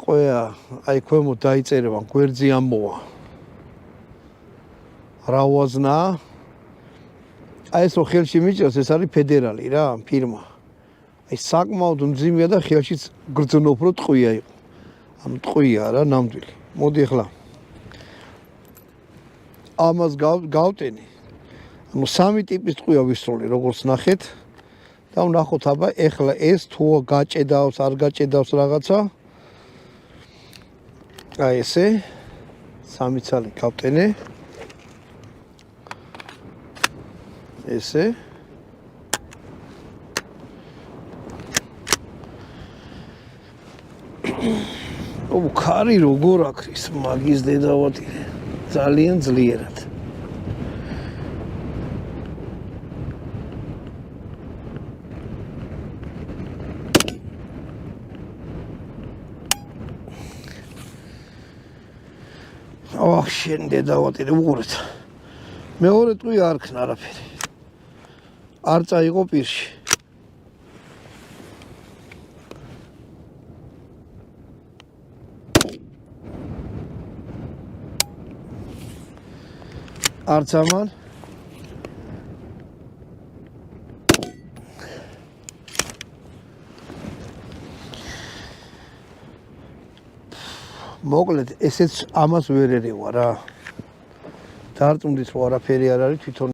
ყויה, აი ქვემოთ დაიწერება, გვერდზე ამოვა. რა ვაზნაა? აი ეს რო ხელში მიჭრავს, ეს არის ფედერალი რა, ფირმა. აი საკმაოდ მძიმეა და ხელშიც გრძნობრო ტყვია იყო. ანუ ტყვია რა, ნამდვილი. მოდი ახლა ამას გავტენი. ანუ სამი ტიპის ტყვია ვისროლი, როგორც ნახეთ. და ვნახოთ აბა ეხლა ეს თუ გაჭედავს, არ გაჭედავს რაღაცა. აი ესე სამი ცალი გავტენე. ესე ქარი როგორ აქრის მაგის დედავატირე ძალიან ძლიერად შენ დედავატირე უყურეთ მეორე ტყვია არ ქნა არაფერი არ წაიღო პირში არც ამან მოკლედ ესეც ამას ვერ ერევა რა დარწმუნდით რომ არაფერი არ არის თვითონ